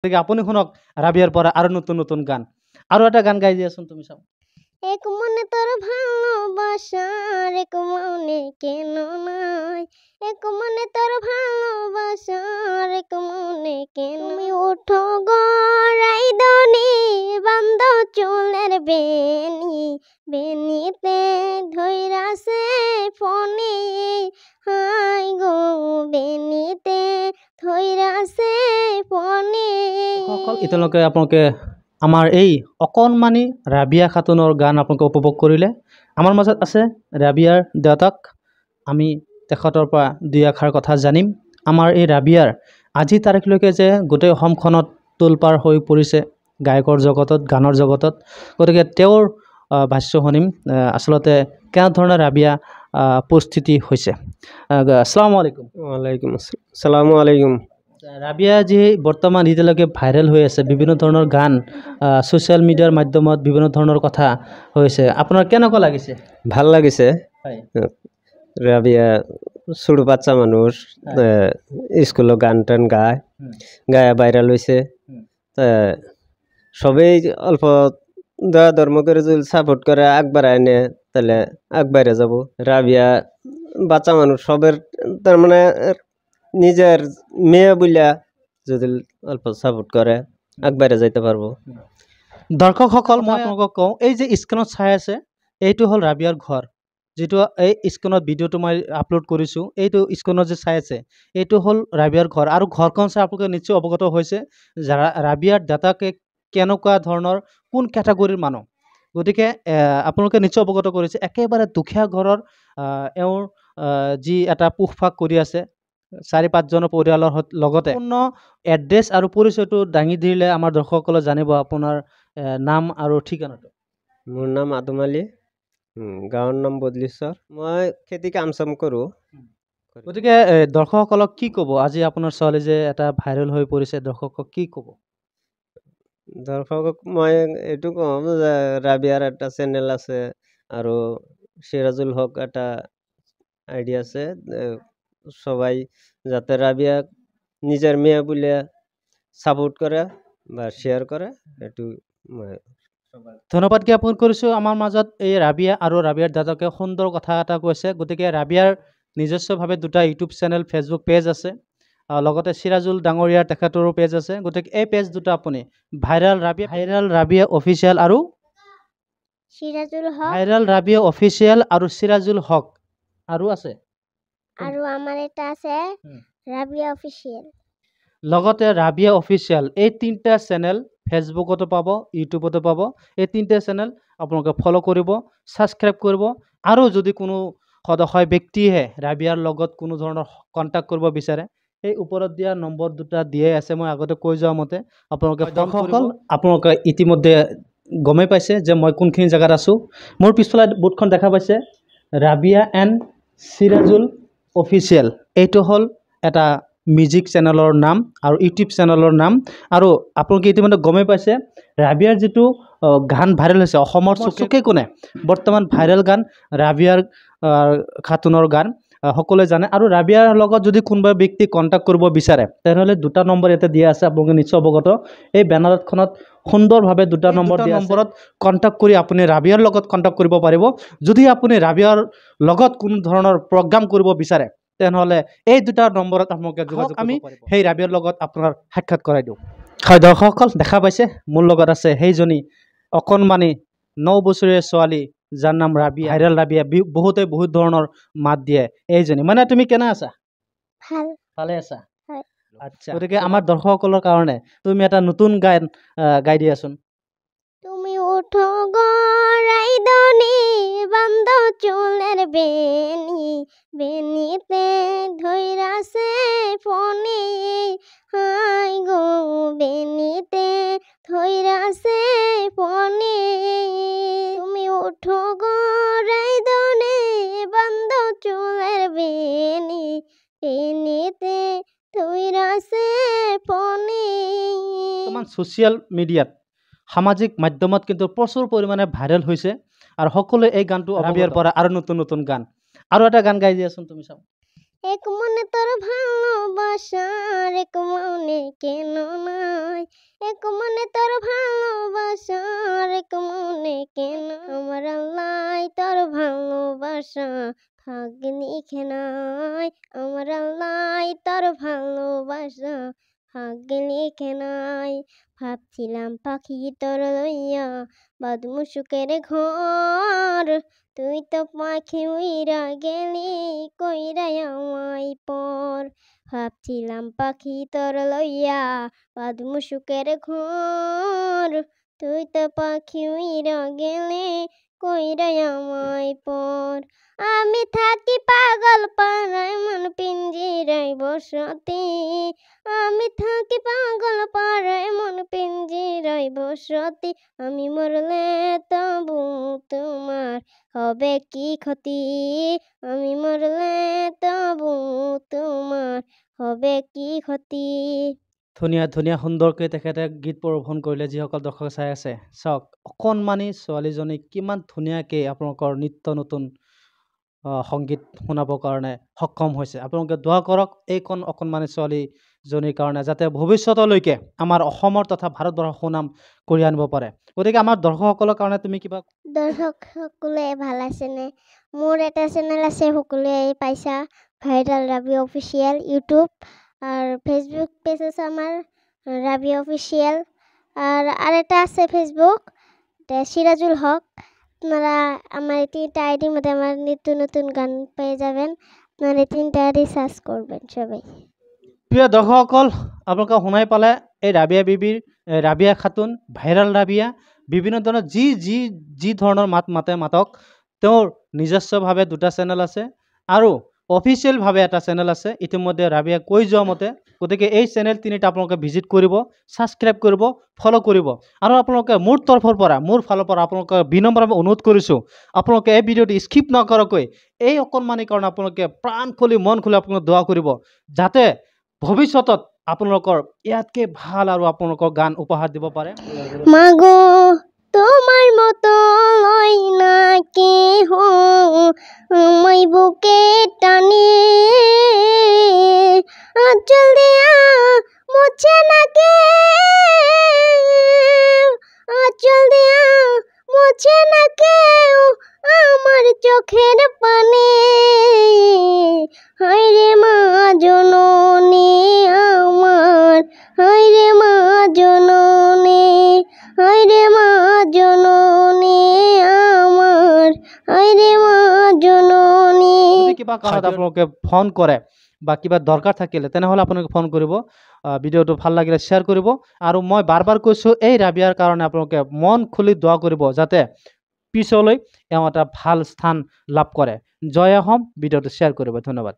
গতিকে আপুনি শুনক রাবিয়ার পরে আরো নতুন নতুন গান। আরো একটা গান গাই দিয়েছেন তুমি সব। এক মনে তোর ভালোবাসার এক মনে কেন নাই, এক মনে তোর ভালোবাসার এক মনে কেন। তুমি ওঠো গড়াই দনি বান্ধ চুলের বেনি, বেনিতে ধৈরাছে ফনি, হাই গো বেনিতে ধৈরাছে ফনি। এতিয়ালৈকে আপোনালোকে আমাৰ এই অকণমানি ৰাবিয়া খাতুনৰ গান আপোনালোকে উপভোগ কৰিলে। আমাৰ মাজত আছে ৰাবিয়াৰ দেউতাক। আমি তেখেতৰ পৰা দুই এষাৰ কথা জানিম। আমাৰ এই ৰাবিয়াৰ আজি তাৰিখলৈকে যে গোটেই অসমখনত তোলপাৰ হৈ পৰিছে গায়কৰ জগতত, গানৰ জগতত, গতিকে তেওঁৰ ভাষ্য শুনিম আচলতে কেনেধৰণে ৰাবিয়া পৰিস্থিতি হৈছে। আসসালামু আলাইকুম। ওয়ালাইকুম আসসালামু আলাইকুম। ৰাবিয়া যি বৰ্তমান এতিয়ালৈকে ভাইৰেল হৈ আছে, বিভিন্ন ধৰণৰ গান ছ'চিয়েল মিডিয়াৰ মাধ্যমত বিভিন্ন ধৰণৰ কথা হৈছে, আপোনাৰ কেনেকুৱা লাগিছে? ভাল লাগিছে। হয়, রাবিয়া ছোটো বাচ্চা মানুষ, স্কুলত গান টান গায়া ভাইরাল হয়েছে। সবেই অল্প দয়া ধর্ম করে যদি সাপোর্ট করে আগবাড়ায় নে তাহলে আগবাড়ে যাব। রাবিয়া বাচ্চা মানুষ সবের তার মানে নিজের মেয়ে বলিয়া যদি অল্প সাপোর্ট করে আগবাড়ে যাইতে পারবো। দৰ্শকসকল মই আপোনালোকক কওঁ, এই যে স্ক্ৰীনত চাই আছে এইটো হ'ল ৰাবিয়াৰ ঘৰ। যিটো এই স্ক্ৰীনত ভিডিঅ'টো মই আপলোড কৰিছোঁ, এইটো স্ক্ৰীনত যে চাই আছে এইটো হ'ল ৰাবিয়াৰ ঘৰ। আৰু ঘৰখন চাই আপোনালোকে নিশ্চয় অৱগত হৈছে ৰাবিয়াৰ দাদাকে কেনেকুৱা ধৰণৰ কোন কেটাগৰীৰ মানুহ। গতিকে আপোনালোকে নিশ্চয় অৱগত কৰিছে একেবাৰে দুখীয়া ঘৰৰ এওঁৰ যি এটা পোহপাক কৰি আছে ৪-৫জনৰ পৰিয়ালৰ লগতে পূৰ্ণ এড্ৰেছ আৰু পৰিচয়টো দাঙি দিলে আমাৰ দৰ্শকসকলে জানিব আপোনাৰ নাম আৰু ঠিকনাটো। মোৰ নাম আদম আলী, গাঁৱৰ নাম বদলিশ্বৰ। মই খেতি কাম চাম কৰোঁ। গতিকে দৰ্শকসকলক কি ক'ব আজি আপোনাৰ ছোৱালী যে এটা ভাইৰেল হৈ পৰিছে, দৰ্শকক কি ক'ব? দৰ্শকক মই এইটো ক'ম যে ৰাবিয়াৰ এটা চেনেল আছে আৰু সিৰাজুল হক এটা আইডি আছে। সবাই যাতে রাবিয়াক নিজের মেয়ে বলে সাপোর্ট করে বা শেয়ার করে, এইটো মই ধন্যবাদ জ্ঞাপন কৰিছোঁ। আমাৰ মাজত এই ৰাবিয়া আৰু ৰাবিয়াৰ দাদাকে সুন্দৰ কথা এটা কৈছে। গতিকে ৰাবিয়াৰ নিজস্বভাৱে দুটা ইউটিউব চেনেল, ফেচবুক পেজ আছে, লগতে সিৰাজুল ডাঙৰীয়াৰ তেখেতৰো পেজ আছে। গতিকে এই পেজ দুটা আপুনি ভাইৰেল ৰাবিয়া অফিচিয়েল আৰু সিৰাজুল হক, ভাইৰেল ৰাবিয়া অফিচিয়েল আৰু সিৰাজুল হক আৰু আছে, আৰু আমাৰ এটা আছে ৰাবিয়া অফিচিয়েল। লগতে ৰাবিয়া অফিচিয়েল। এই তিনিটা চেনেল ফেচবুকতো পাব, ইউটিউবতো পাব। এই তিনিটা চেনেল আপোনালোকে ফ'ল' কৰিব, ছাবস্ক্ৰাইব কৰিব। আৰু যদি কোনো সদস্য ব্যক্তিয়ে ৰাবিয়াৰ লগত কোনো ধৰণৰ কণ্টেক্ট কৰিব বিচাৰে, এই ওপৰত দিয়া নম্বৰ দুটা দিয়াই আছে, মই আগতে কৈ যোৱা মতে আপোনালোকে দৰ্শকসকল আপোনালোকে ইতিমধ্যে গমেই পাইছে যে মই কোনখিনি জেগাত আছোঁ। মোৰ পিছফালে বোৰ্ডখন দেখা পাইছে ৰাবিয়া এণ্ড সিৰাজুল অফিচিয়েল। এইটো হ'ল এটা মিউজিক চেনেলৰ নাম আৰু ইউটিউব চেনেলৰ নাম। আৰু আপোনালোকে ইতিমধ্যে গমেই পাইছে ৰাবিয়াৰ যিটো গান ভাইৰেল হৈছে অসমৰ চুকে কোণে, বৰ্তমান ভাইৰেল গান ৰাবিয়াৰ খাতুনৰ গান সকলোৱে জানে। আৰু ৰাবিয়াৰ লগত যদি কোনোবা ব্যক্তি কণ্টেক্ট কৰিব বিচাৰে তেনেহ'লে দুটা নম্বৰ ইয়াতে দিয়া আছে, আপোনালোকে নিশ্চয় অৱগত। এই বেনাৰখনত সুন্দৰভাৱে দুটা নম্বৰ দিয়া নম্বৰত কণ্টেক্ট কৰি আপুনি ৰাবিয়াৰ লগত কণ্টেক্ট কৰিব পাৰিব। যদি আপুনি ৰাবিয়াৰ লগত কোনো ধৰণৰ প্ৰগ্ৰাম কৰিব বিচাৰে তেনেহ'লে এই দুটা নম্বৰত আপোনালোকে যোগাযোগ আমি সেই ৰাবিয়াৰ লগত আপোনাৰ সাক্ষাৎ কৰাই দিওঁ। হয় দৰ্শকসকল দেখা পাইছে মোৰ লগত আছে সেইজনী অকণমানি 9 বছৰীয়া ছোৱালী যাৰ নাম ৰাবিয়া, ভাইৰেল ৰাবিয়া। বহুত ধৰণৰ মাত দিয়ে এইজনী। মানে তুমি কেনে আছা? ভালে আছা? আচ্ছা, গতিকে আমাৰ দৰ্শকসকলৰ কাৰণে তুমি এটা নতুন গান গাই দিয়াচোন। তুমি উঠো গড়াই দনি বান্ধ চুলের বেনি, বেনিতে ধৈরাছে ফনি, হাই গো বেনিতে ধৈরাছে ফনি। তুমি উঠো গড়াই দনি বান্ধ চুলের বেনি, বেনিতে ধৈরাছে ফনি। বৰ্তমান ছ'চিয়েল মিডিয়াত সামাজিক মাধ্যমত কিন্তু প্ৰচুৰ পৰিমাণে ভাইৰেল হৈছে আৰু সকলোৱে এই গানটো ৰাবিয়াৰ পৰা আৰু নতুন গান। আৰু এটা গান গাই দিয়াচোন তুমি চাওঁ। এক মনে তোর ভালোবাসার এক মনে কেন নাই, এক মনে তোর ভালোবাসার এক মনে কেন, আমার আল্লাহ তোর ভালোবাসা ভাগ্যে লিখে নাই, আমার আল্লাহ তোর ভালোবাসা ভাগ্যে লিখে নাই। ভাবছিলাম পাখি তোর লইয়া বাঁধবো সুখের ঘর, তুই তো পাখি উইরা গেলি কইরা আমায় পর। ভাবছিলাম পাখি তোর লইয়া বাঁধবো সুখের ঘর, তুই তো পাখি উইরা গেলি কইরা আমায় পর। আমি থাকি পাগল পাড়ায় মন পিঞ্জিরায় বসতি, আমি থাকি পাগল পাড়ায় মন পিঞ্জিরায় বসতি, আমি মরলে তবু তোমার হবে কি ক্ষতি, আমি মরলে তবু তোমার হবে কি ক্ষতি। ধুনীয়া ধুনীয়া সুন্দৰকৈ তেখেতে গীত পৰিৱেশন কৰিলে। যিসকল দৰ্শক চাই আছে চাওক, অকণমানি ছোৱালীজনী কিমান ধুনীয়াকৈ আপোনালোকৰ নিত্য নতুন সংগীত শুনাবৰ কাৰণে সক্ষম হৈছে। আপোনালোকে দোৱা কৰক এইকণ অকণমানি ছোৱালীজনীৰ কাৰণে, যাতে ভৱিষ্যতলৈকে আমাৰ অসমৰ তথা ভাৰতবৰ্ষৰ সুনাম কৰি আনিব পাৰে। গতিকে আমাৰ দৰ্শকসকলৰ কাৰণে তুমি কিবা দৰ্শক সকলে ভাল আছেনে? মোৰ এটা চেনেল আছে, সকলোৱে পাইছা, ভাইৰাল ৰাবি অফিচিয়েল ইউটিউব, আর ফেসবুক পেজ আছে আমার রাবি অফিসিয়াল, আর একটা আছে ফেসবুক, এটা সিরাজুল হক। আপনারা আমার এই 3টা আইডির মধ্যে আমার নিত্য নতুন গান পেয়ে যাবেন, আপনারা এই 3টা আইডি সার্চ করবেন সবাই। প্ৰিয় দৰ্শকসকল, আপোনালোকে শুনাই পালে এই ৰাবিয়া বিবিৰ ৰাবিয়া খাতুন ভাইৰাল ৰাবিয়া বিভিন্ন ধৰণৰ যি ধৰণৰ মাত মাতে মাতক। তেওঁৰ নিজস্বভাৱে 2টা চেনেল আছে আৰু অফিচিয়েলভাৱে এটা চেনেল আছে, ইতিমধ্যে ৰাবিয়া কৈ যোৱা মতে। গতিকে এই চেনেল 3টা আপোনালোকে ভিজিট কৰিব, ছাবস্ক্ৰাইব কৰিব, ফ'ল' কৰিব। আৰু আপোনালোকে মোৰ তৰফৰ পৰা, মোৰ ফালৰ পৰা আপোনালোকে বিনম্ৰভাৱে অনুৰোধ কৰিছোঁ, আপোনালোকে এই ভিডিঅ'টো স্কিপ নকৰাকৈ এই অকণমানি কাৰণে আপোনালোকে প্ৰাণ খুলি মন খুলি আপোনালোকে দোৱা কৰিব, যাতে ভৱিষ্যতত আপোনালোকৰ ইয়াতকৈ ভাল আৰু আপোনালোকৰ গান উপহাৰ দিব পাৰে। মাগো তোমার মতো লয় না কেহ আমায় বুকে টানে, আঁচল দিয়া মুছে না কেউ, আঁচল দিয়া মুছে না কেউ আমার চোখের পানে, হায় রে মা জননী আমার, হায় রে মা জননী, হায় রে মা জননী আমার, হায় রে মা জননী। যদি কিবা কাৰণত আপোনালোকে ফোন কৰে বা কিবা দৰকাৰ থাকিলে তেনেহ'লে আপোনালোকে ফোন কৰিব। ভিডিঅ'টো ভাল লাগিলে শ্বেয়াৰ কৰিব। আৰু মই বাৰ বাৰ কৈছোঁ, এই ৰাবিয়াৰ কাৰণে আপোনালোকে মন খুলি দোৱা কৰিব, যাতে পিছলৈ এওঁ এটা ভাল স্থান লাভ কৰে। জয় অসম। ভিডিঅ'টো শ্বেয়াৰ কৰিব। ধন্যবাদ।